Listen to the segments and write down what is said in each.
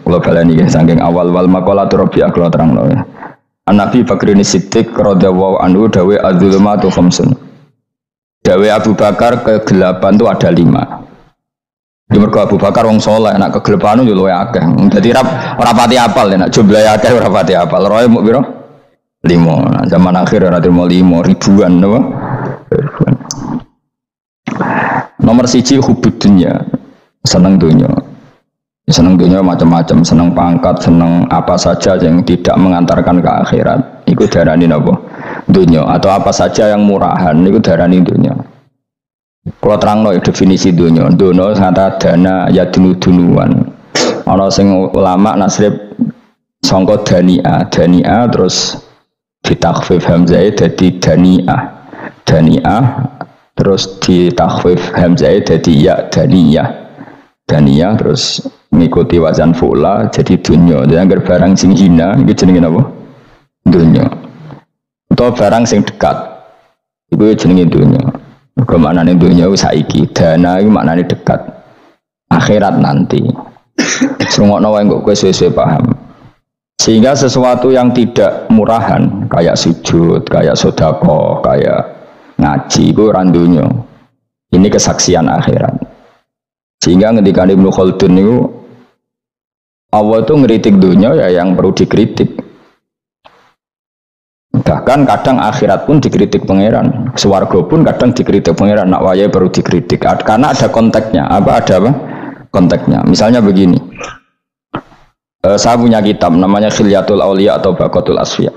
Kalau baleni nggih saking awal wal maqalatu rabi'ah kula terangno ya. An-Nabi Bakrin Siddiq radhiyallahu anhu dawe adzulumatu khamsun. Dawe Abu Bakar kegelapan itu ada 5. Di mergo Abu Bakar wong saleh nek kegelapan yo luwih akeh. Dadi ora pati apal nek jumlahe akeh ora pati apal. Roe muk pira? 5. Nah, zaman akhir ora terima 5 ribuan napa? Ribuan. Nomor 1 hubud dunya. Seneng dunya. Seneng dunia macam-macam, seneng pangkat, seneng apa saja yang tidak mengantarkan ke akhirat. Iku darani napa? Dunia. Atau apa saja yang murahan, iku darani dunia. Kalau terangno definisi dunia, dunia kata dana ya dunuan. Ana sing ulama nasrib sangka dania terus ditakhfif hamzah dadi daniah terus ditakhfif hamzah dadi ya daniyah terus mengikuti wazan fu'la jadi dunya. Jadi anggar barang sing hina itu jenenge apa? Dunya. Atau barang sing dekat itu jenenge dunya. Mergo maknane dunya wis saiki, dana iku maknane dekat. Akhirat nanti. Srungokno wae kok kowe suwe-suwe paham. Sehingga sesuatu yang tidak murahan kayak sujud, kayak sedekah, kayak ngaji itu ora dunya. Ini kesaksian akhirat. Sehingga ketika Ibnu Khaldun itu Allah itu ngeritik dunia ya yang perlu dikritik. Bahkan kadang akhirat pun dikritik pangeran, swarga pun kadang dikritik pangeran. Nak waya perlu dikritik karena ada konteksnya. Ada apa? Konteksnya. Misalnya begini. Saya punya kitab namanya Khilyatul Auliya atau Baqatul Asfiya.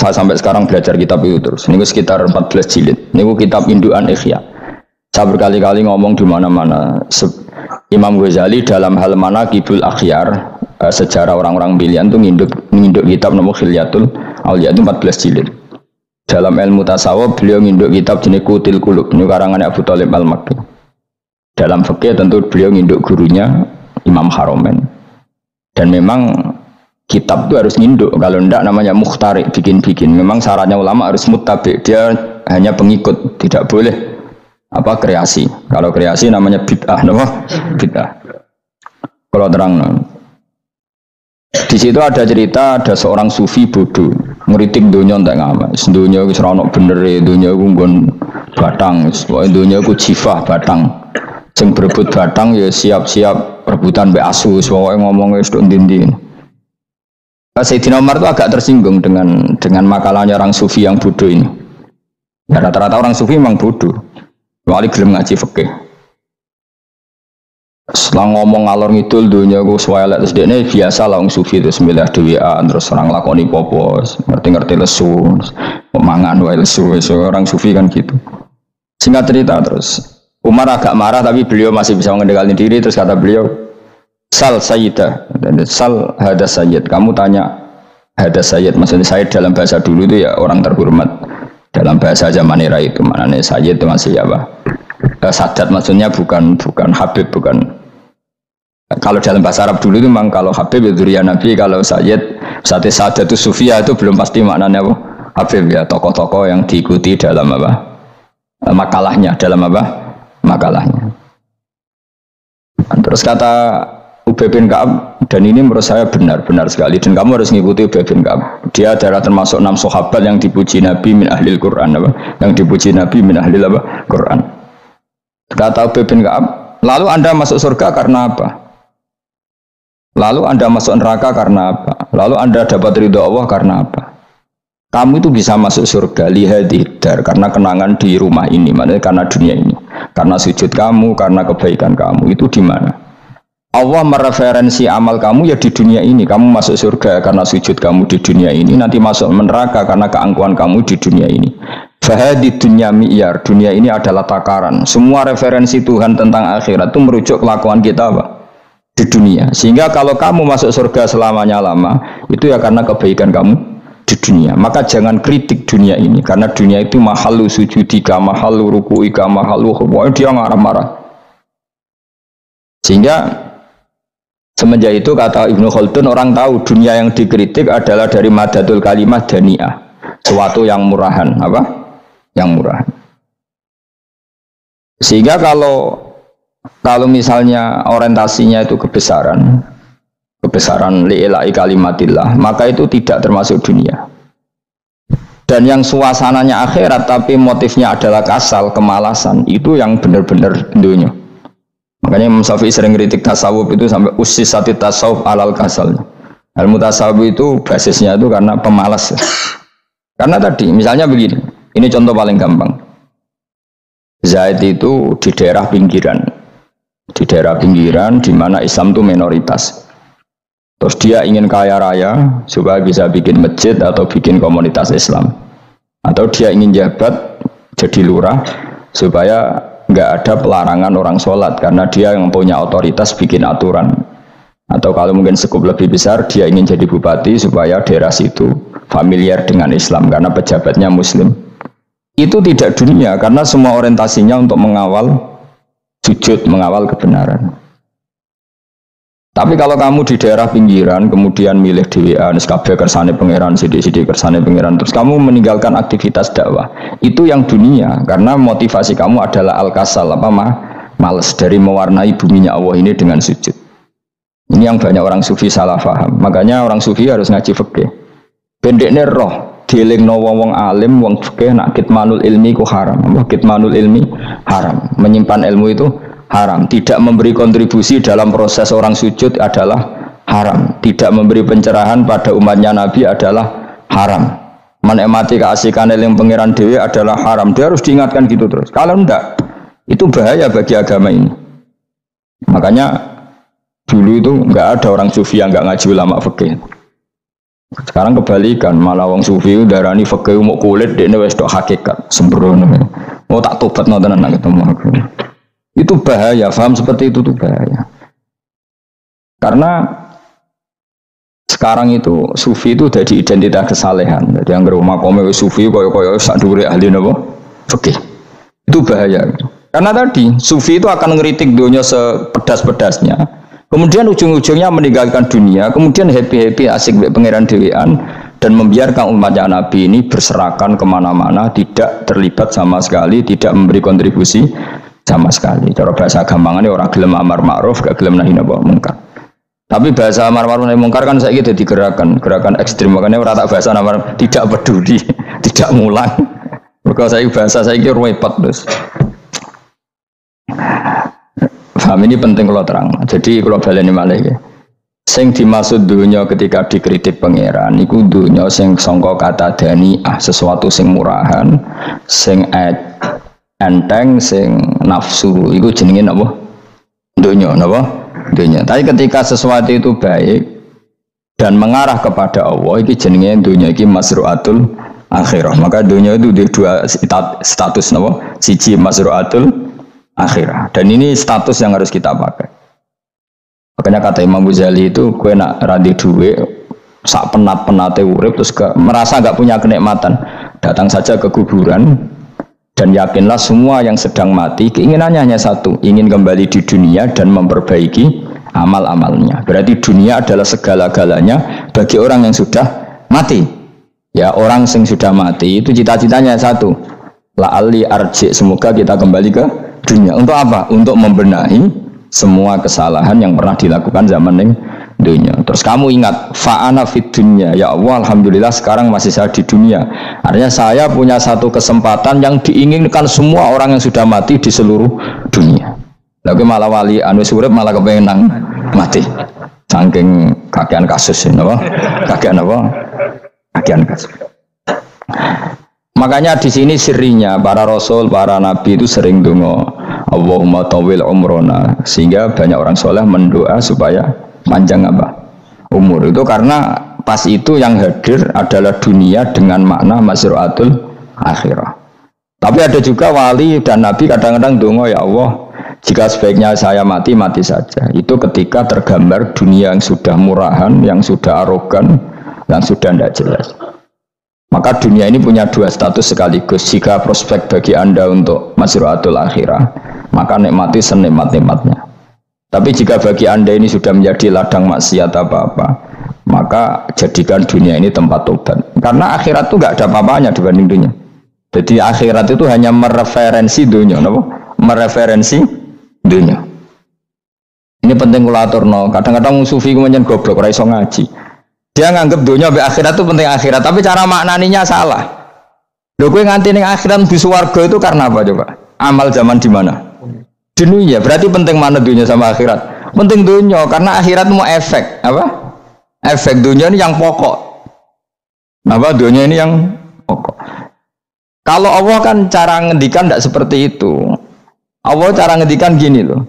Saya sampai sekarang belajar kitab itu terus. Ini sekitar 14 jilid. Ini kitab indukan Ihya. Saya berkali-kali ngomong di mana-mana. Imam Ghazali dalam hal mana Kibul Akhyar, sejarah orang-orang pilihan itu nginduk kitab nama Khilyatul Auliya itu 14 jilid. Dalam ilmu tasawuf beliau nginduk kitab jenis Qutil Qulub, ini karangan Abu Thalib Al-Makki. Dalam fikih tentu beliau nginduk gurunya Imam Haromen. Dan memang kitab itu harus nginduk, kalau tidak namanya mukhtarik, bikin-bikin. Memang syaratnya ulama harus muttabi, dia hanya pengikut, tidak boleh apa kreasi. Kalau kreasi namanya bid'ah, nama bid'ah. Kalau terang, di situ ada cerita ada seorang sufi bodoh ngeritik dunia tak ngamal. Dunia itu seronok bener, dunia itu nggon batang, dunia itu jifah batang. Sing berebut batang ya siap-siap rebutan be asu, pokoknya ngomongnya sudah dinding. Sayyidina Umar itu agak tersinggung dengan makalahnya orang sufi yang bodoh ini. Ya rata-rata orang sufi memang bodoh. Wali gelem ngaji fikih. Setelah ngomong ngalor ngidul dunia gue swelek terus dekne biasa lah wong sufi terus milih dhewean terus orang lakoni popo, ngerti-ngerti lesu, pemangan wae lesu, orang sufi kan gitu. Singkat cerita terus Umar agak marah tapi beliau masih bisa mengendalikan diri terus kata beliau, "Sal sayyidah." Sal hada sayyid. Kamu tanya hada sayyid, maksudnya sayyid dalam bahasa dulu itu ya orang terhormat. Dalam bahasa zaman era itu maknanya sayyid itu masih apa? Sadat maksudnya bukan habib, bukan. Kalau dalam bahasa Arab dulu itu memang kalau habib itu dzurriyyah Nabi, kalau sayyid sadat itu sufia itu belum pasti maknanya apa? Habib ya, tokoh-tokoh yang diikuti dalam apa? Makalahnya, dalam apa? Makalahnya. Terus kata Ubay bin Ka'ab, dan ini menurut saya benar sekali, dan kamu harus mengikuti Ubay bin Ka'ab. Dia adalah termasuk 6 sahabat yang dipuji Nabi min ahlil Quran, apa? Yang dipuji Nabi min ahlil apa? Quran. Kata Ubay bin Ka'ab, lalu Anda masuk surga karena apa? Lalu Anda masuk neraka karena apa? Lalu Anda dapat ridho Allah karena apa? Kamu itu bisa masuk surga lihadidar karena kenangan di rumah ini, maksudnya karena dunia ini, karena sujud kamu, karena kebaikan kamu. Itu di mana? Allah mereferensi amal kamu ya di dunia ini. Kamu masuk surga karena sujud kamu di dunia ini, nanti masuk neraka karena keangkuhan kamu di dunia ini. Fahadi dunya mi'yar, dunia ini adalah takaran. Semua referensi Tuhan tentang akhirat itu merujuk kelakuan kita apa? Di dunia. Sehingga kalau kamu masuk surga selamanya lama, itu ya karena kebaikan kamu di dunia. Maka jangan kritik dunia ini, karena dunia itu mahalu sujudika, mahalu ruku'ika, mahalu pokoknya dia marah-marah. Sehingga semenjak itu kata Ibnu Khaldun, orang tahu dunia yang dikritik adalah dari madatul kalimah dani'ah, suatu yang murahan, apa? Yang murahan. Sehingga kalau misalnya orientasinya itu kebesaran besaran li'ilai kalimatillah, maka itu tidak termasuk dunia. Dan yang suasananya akhirat tapi motifnya adalah kasal, kemalasan, itu yang benar-benar dunia. Makanya Imam Syafi'i sering kritik tasawuf itu sampai usisati tasawuf alal kasal. Ilmu tasawuf itu basisnya itu karena pemalas. Karena tadi misalnya begini, ini contoh paling gampang. Zaid itu di daerah pinggiran di mana Islam itu minoritas. Terus dia ingin kaya raya supaya bisa bikin masjid atau bikin komunitas Islam, atau dia ingin jabat jadi lurah supaya nggak ada pelarangan orang sholat karena dia yang punya otoritas bikin aturan, atau kalau mungkin skup lebih besar dia ingin jadi bupati supaya daerah situ familiar dengan Islam karena pejabatnya Muslim. Itu tidak dunia karena semua orientasinya untuk mengawal sujud, mengawal kebenaran. Tapi kalau kamu di daerah pinggiran, kemudian milih DWA, kabeh kersane pangeran, sidik-sidik kersane pangeran, terus kamu meninggalkan aktivitas dakwah, itu yang dunia, karena motivasi kamu adalah al-kasal, males dari mewarnai buminya Allah ini dengan sujud. Ini yang banyak orang sufi salah paham. Makanya orang sufi harus ngaji fikih. Pendeknya roh, dielingno wong alim, wong fikih, nak kitmanul ilmi ku haram. Kitmanul ilmi haram. Menyimpan ilmu itu haram. Tidak memberi kontribusi dalam proses orang sujud adalah haram. Tidak memberi pencerahan pada umatnya Nabi adalah haram. Menikmati keasikan eling pangeran dewi adalah haram. Dia harus diingatkan gitu terus. Kalau enggak, itu bahaya bagi agama ini. Makanya dulu itu enggak ada orang sufi yang enggak ngaji ulama fikih. Sekarang kebalikan, malah wong sufi darani fikih mau kulit dekne wis tok hakikat sembrono. Mau tak tobat nonton anak ketemu aku. Itu bahaya, paham seperti itu tuh bahaya. Karena sekarang itu sufi itu jadi identitas kesalehan. Jadi yang rumah kome sufi koyo sak dhuwure ahli napa? Fikih. Itu bahaya. Karena tadi sufi itu akan ngeritik dunia sepedas-pedasnya. Kemudian ujung-ujungnya meninggalkan dunia, kemudian happy-happy asik pangeran dewean dan membiarkan umatnya Nabi ini berserakan kemana-mana, tidak terlibat sama sekali, tidak memberi kontribusi sama sekali. Cara bahasa gampangannya orang gelem amar ma'ruf, gak gelem nahi mungkar. Tapi bahasa amar ma'ruf nahi mungkar kan saya jadi gerakan ekstrim. Makanya orang tak bahasa amar tidak peduli, tidak ngulang. Kalau saya bahasa saya kira repot terus. Paham, ini penting kalau terang. Jadi kalau baleni malih ya. Sing dimaksud dunia ketika dikritik pangeran iku dunia sing sangka kata dani'ah, sesuatu sing murahan, sing enteng, sing nafsu, itu jenenge apa? Dunia, apa? Dunia. Tapi ketika sesuatu itu baik dan mengarah kepada Allah, itu jenenge dunia, itu masru'atul akhirah. Maka dunia itu di dua status, apa? Siji masru'atul akhirah. Dan ini status yang harus kita pakai. Makanya kata Imam Ghazali itu, kue nak radi duwe, sak penat-penate urip, terus merasa gak punya kenikmatan, datang saja ke kuburan. Dan yakinlah semua yang sedang mati keinginannya hanya satu, ingin kembali di dunia dan memperbaiki amal-amalnya. Berarti dunia adalah segala-galanya bagi orang yang sudah mati. Ya, orang yang sudah mati itu cita-citanya satu, la'ali arji, semoga kita kembali ke dunia. Untuk apa? Untuk membenahi semua kesalahan yang pernah dilakukan zaman yang dunia. Terus kamu ingat, fa'ana fid dunya, ya Allah, alhamdulillah sekarang masih saya di dunia. Artinya saya punya satu kesempatan yang diinginkan semua orang yang sudah mati di seluruh dunia. Lalu malah wali anu urip malah kepengen nang mati. Saking kakean kasus ini, apa? Kakean apa? Kakean kasus. Makanya di sini sirinya para rasul, para nabi itu sering donga, Allahumma tawil umrona, sehingga banyak orang soleh mendoa supaya panjang apa? Umur. Itu karena pas itu yang hadir adalah dunia dengan makna masru'atul akhirah. Tapi ada juga wali dan nabi kadang-kadang donga, ya Allah, jika sebaiknya saya mati, mati saja. Itu ketika tergambar dunia yang sudah murahan, yang sudah arogan, yang sudah tidak jelas. Maka dunia ini punya dua status sekaligus. Jika prospek bagi Anda untuk masru'atul akhirah, maka nikmati senikmat-nikmatnya. Tapi jika bagi Anda ini sudah menjadi ladang maksiat apa-apa, maka jadikan dunia ini tempat tobat. Karena akhirat itu nggak ada apa-apanya dibanding dunia. Jadi akhirat itu hanya mereferensi dunia, mereferensi dunia. Ini penting kula aturno. Kadang-kadang sufi ku menyen goblok ora iso ngaji. Dia nganggep dunia mbek akhirat itu penting akhirat, tapi cara maknaninya salah. Lho kowe nganti ning akhirat mlebu swarga itu karena apa coba? Amal zaman di mana? Di dunia. Berarti penting mana dunia sama akhirat? Penting dunia karena akhirat mau efek, apa? Efek dunia ini yang pokok. Apa dunia ini yang pokok. Kalau Allah kan cara ngendikan tidak seperti itu. Allah cara ngendikan gini loh.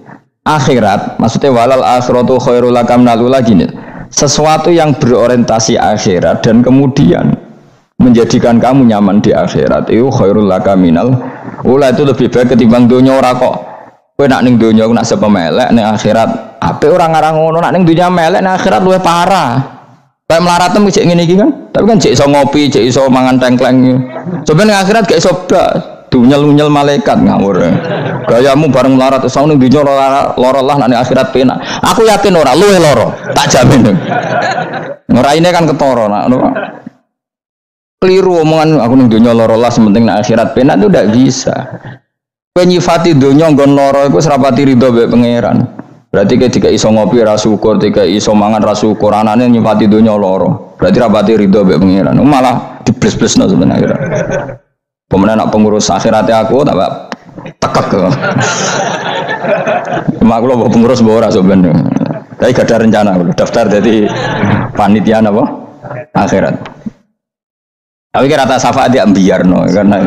Akhirat, maksudnya walal akhiratu khairul laka minal ula gini. Sesuatu yang berorientasi akhirat dan kemudian menjadikan kamu nyaman di akhirat itu khairul laka minal ula, itu lebih baik ketimbang dunia. Ora kok kowe nak ning dunia nak sepemelek ning akhirat ape ora ngarang ngono, nak ning dunia melek ning akhirat luwih parah. Kayak melaratem cek ngene iki kan. Tapi kan cek iso ngopi, cek iso mangan tengkleng. Coba ning akhirat gak iso blas. Dunyel-nyel malaikat ngawur. Gayamu bareng melarat iso ning dunya lara lah nek akhirat penak. Aku yakin ora luwih lara, tak jamin. Ngeraine kan ketara nak ngono. Keliru omongan aku ning dunya lara lah sementing nek akhirat penak itu ndak bisa. Kowe nyifati dunya nggon lara iku serapati ridho mbek pangeran. Berarti ketika iso ngopi ra syukur, ketika iso mangan ra syukur, anane nyifati dunya lara. Berarti rapati ridho mbek pangeran. Malah dibles-blesno sebenarnya. Pemenang nak pengurus akhiratnya aku tak tekek. Mak kula mbok pengurus mbok ora sebenarnya. Tapi gak ada rencana daftar jadi panitia apa? Akhirat. Tapi kira tak syafaat dia ambiarno karena